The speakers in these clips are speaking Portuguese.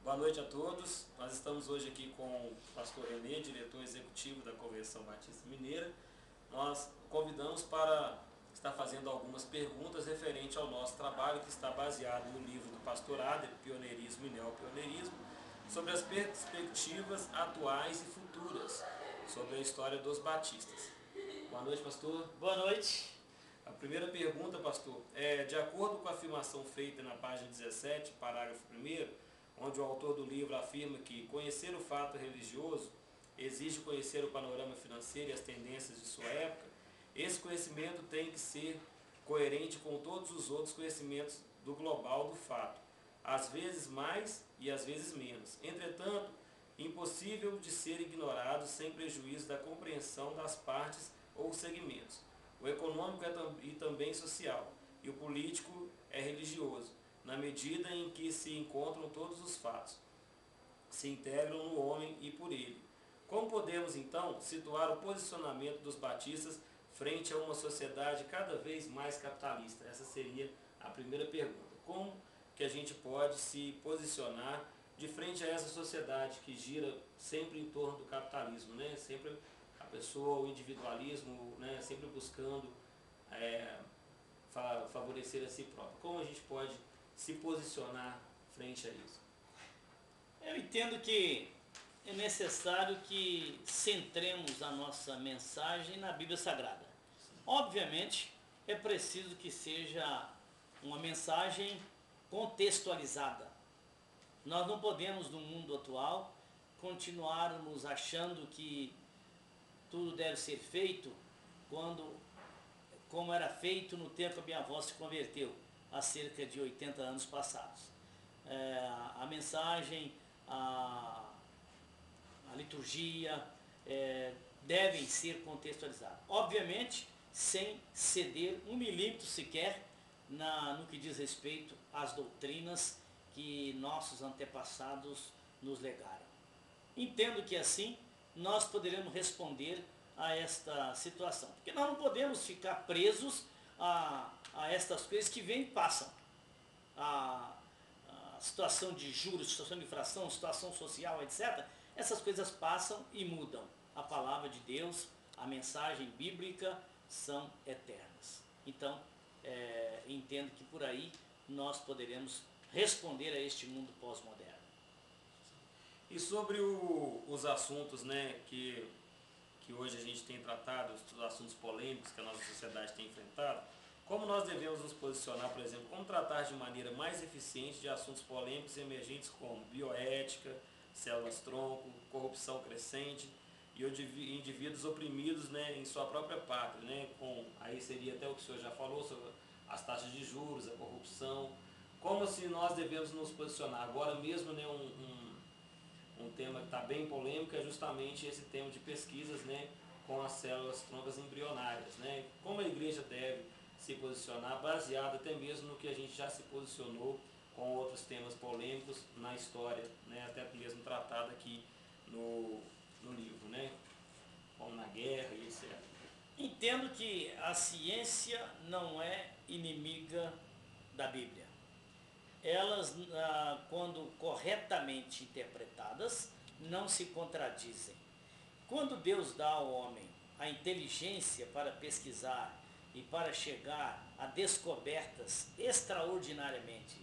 Boa noite a todos. Nós estamos hoje aqui com o pastor Renê, diretor executivo da Convenção Batista Mineira. Nós convidamos para estar fazendo algumas perguntas referente ao nosso trabalho, que está baseado no livro do pastor Ader, Pioneirismo e Neopioneirismo, sobre as perspectivas atuais e futuras sobre a história dos batistas. Boa noite, pastor. Boa noite. A primeira pergunta, pastor, é de acordo com a afirmação feita na página 17, parágrafo 1º, onde o autor do livro afirma que conhecer o fato religioso exige conhecer o panorama financeiro e as tendências de sua época, esse conhecimento tem que ser coerente com todos os outros conhecimentos do global do fato, às vezes mais e às vezes menos. Entretanto, impossível de ser ignorado sem prejuízo da compreensão das partes ou segmentos. O econômico e também social, e o político é religioso, na medida em que se encontram todos os fatos, se integram no homem e por ele. Como podemos, então, situar o posicionamento dos batistas frente a uma sociedade cada vez mais capitalista? Essa seria a primeira pergunta. Como que a gente pode se posicionar de frente a essa sociedade que gira sempre em torno do capitalismo, né? Sempre a pessoa, o individualismo, né? Sempre buscando favorecer a si próprio. Como a gente pode se posicionar frente a isso? Eu entendo que é necessário que centremos a nossa mensagem na Bíblia Sagrada. Obviamente, é preciso que seja uma mensagem contextualizada. Nós não podemos, no mundo atual, continuarmos achando que tudo deve ser feito como era feito no tempo que a minha avó se converteu, há cerca de 80 anos passados. A mensagem, a liturgia devem ser contextualizadas. Obviamente, sem ceder 1 milímetro sequer no que diz respeito às doutrinas que nossos antepassados nos legaram. Entendo que assim nós poderemos responder a esta situação, porque nós não podemos ficar presos a estas coisas que vêm e passam. A situação de juros, situação de infração, situação social, etc. Essas coisas passam e mudam. A palavra de Deus, a mensagem bíblica são eternas. Então, entendo que por aí nós poderemos responder a este mundo pós-moderno. E sobre os assuntos, né, que hoje a gente tem tratado, os assuntos polêmicos que a nossa sociedade tem enfrentado, como nós devemos nos posicionar, por exemplo, como tratar de maneira mais eficiente de assuntos polêmicos e emergentes como bioética, células-tronco, corrupção crescente e indivíduos oprimidos, né, em sua própria pátria, né, aí seria até o que o senhor já falou sobre as taxas de juros, a corrupção, como se nós devemos nos posicionar. Agora mesmo, né, um tema que está bem polêmico é justamente esse tema de pesquisas, né, com as células troncas embrionárias, né? Como a igreja deve se posicionar, baseado até mesmo no que a gente já se posicionou com outros temas polêmicos na história, né, até mesmo tratado aqui no livro, né, como na guerra e etc. Entendo que a ciência não é inimiga da Bíblia. Elas, quando corretamente interpretadas, não se contradizem. Quando Deus dá ao homem a inteligência para pesquisar e para chegar a descobertas extraordinariamente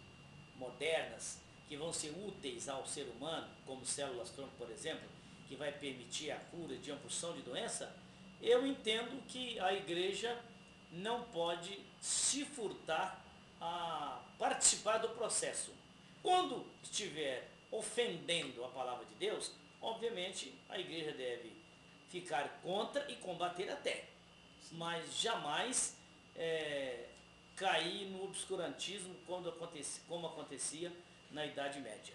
modernas, que vão ser úteis ao ser humano, como células-tronco, por exemplo, que vai permitir a cura de uma porção de doença, eu entendo que a igreja não pode se furtar a participar do processo. Quando estiver ofendendo a palavra de Deus, obviamente a igreja deve ficar contra e combater até, mas jamais cair no obscurantismo como acontecia na Idade Média.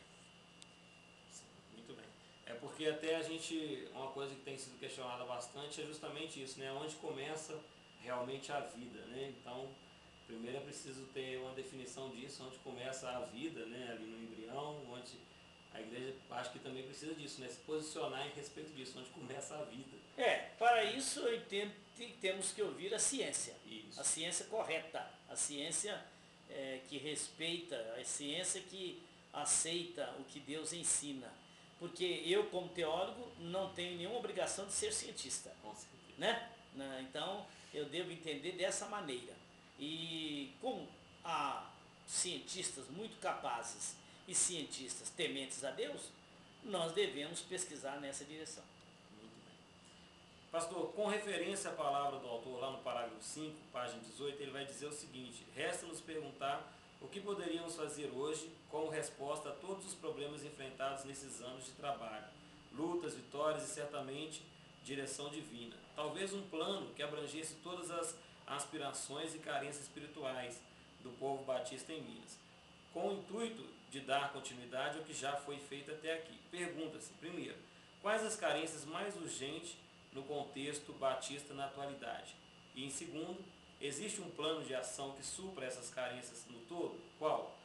Muito bem. É porque até uma coisa que tem sido questionada bastante é justamente isso, né? Onde começa realmente a vida, né? Então, primeiro é preciso ter uma definição disso, onde começa a vida, né? Ali no embrião, onde a igreja acho que também precisa disso, né? Se posicionar em respeito disso, onde começa a vida. Para isso eu entendo que temos que ouvir a ciência. Isso. A ciência correta, a ciência que respeita, a ciência que aceita o que Deus ensina. Porque eu, como teólogo, não tenho nenhuma obrigação de ser cientista. Com certeza. Né? Então, eu devo entender dessa maneira. E como há cientistas muito capazes e cientistas tementes a Deus, nós devemos pesquisar nessa direção. Muito bem. Pastor, com referência à palavra do autor, lá no parágrafo 5, página 18, ele vai dizer o seguinte: resta-nos perguntar o que poderíamos fazer hoje como resposta a todos os problemas enfrentados nesses anos de trabalho, lutas, vitórias e certamente direção divina. Talvez um plano que abrangesse todas as aspirações e carências espirituais do povo batista em Minas, com o intuito de dar continuidade ao que já foi feito até aqui. Pergunta-se, primeiro, quais as carências mais urgentes no contexto batista na atualidade? E em segundo, existe um plano de ação que supra essas carências no todo? Qual?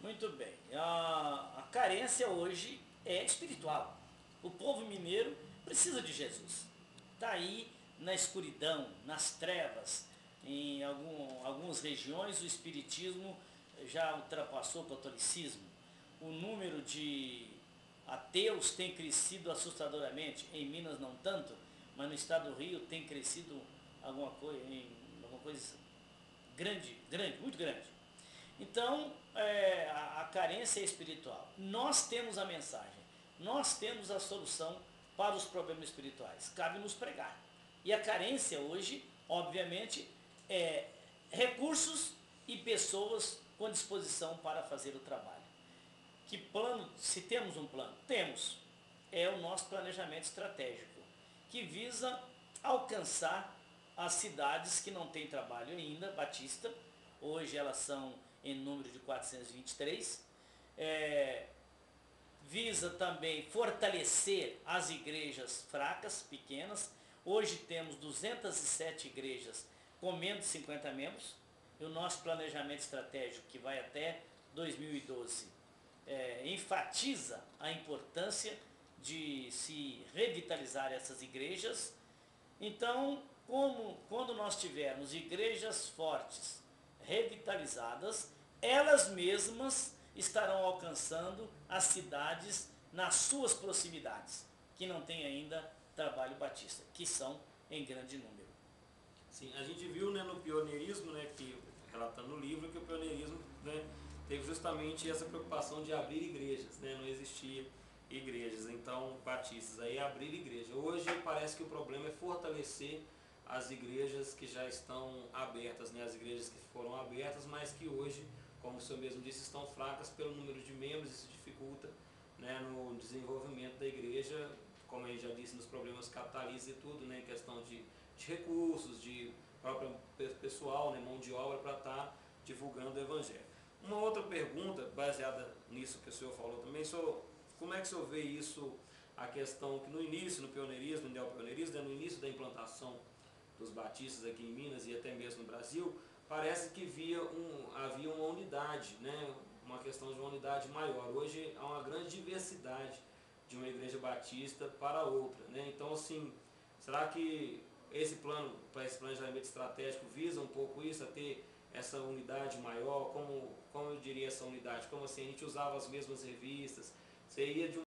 Muito bem. A carência hoje é espiritual. O povo mineiro precisa de Jesus. Está aí na escuridão, nas trevas. Em algumas regiões o espiritismo já ultrapassou o catolicismo. O número de ateus tem crescido assustadoramente. Em Minas não tanto, mas no estado do Rio tem crescido alguma coisa grande, muito grande. Então, a carência é espiritual. Nós temos a mensagem, nós temos a solução para os problemas espirituais. Cabe nos pregar. E a carência hoje, obviamente, é recursos e pessoas com disposição para fazer o trabalho. Que plano, se temos um plano? Temos. É o nosso planejamento estratégico, que visa alcançar as cidades que não têm trabalho ainda, batista. Hoje elas são em número de 423. Visa também fortalecer as igrejas fracas, pequenas. Hoje temos 207 igrejas com menos de 50 membros. E o nosso planejamento estratégico, que vai até 2012, enfatiza a importância de se revitalizar essas igrejas. Então, quando nós tivermos igrejas fortes, revitalizadas, elas mesmas estarão alcançando as cidades nas suas proximidades, que não têm ainda trabalho batista, que são em grande número. Sim, a gente viu, né, no pioneirismo, né, que relatando no livro, que o pioneirismo, né, teve justamente essa preocupação de abrir igrejas, né, não existia igrejas, então batistas, aí abrir igreja. Hoje parece que o problema é fortalecer as igrejas que já estão abertas, né, as igrejas que foram abertas, mas que hoje, como o senhor mesmo disse, estão fracas pelo número de membros. Isso dificulta, né, no desenvolvimento da igreja, como ele já disse, nos problemas capitalistas e tudo, né, em questão de recursos, de próprio pessoal, né, mão de obra para estar divulgando o evangelho. Uma outra pergunta, baseada nisso que o senhor falou também, como é que o senhor vê isso, a questão que no início, no pioneirismo, no neopioneirismo, né, no início da implantação dos batistas aqui em Minas e até mesmo no Brasil, parece que havia uma unidade, né, uma questão de uma unidade maior. Hoje há uma grande diversidade de uma igreja batista para outra, né? Então, assim, será que esse planejamento estratégico visa um pouco isso, a ter essa unidade maior? Como eu diria essa unidade? Como assim, a gente usava as mesmas revistas, você ia de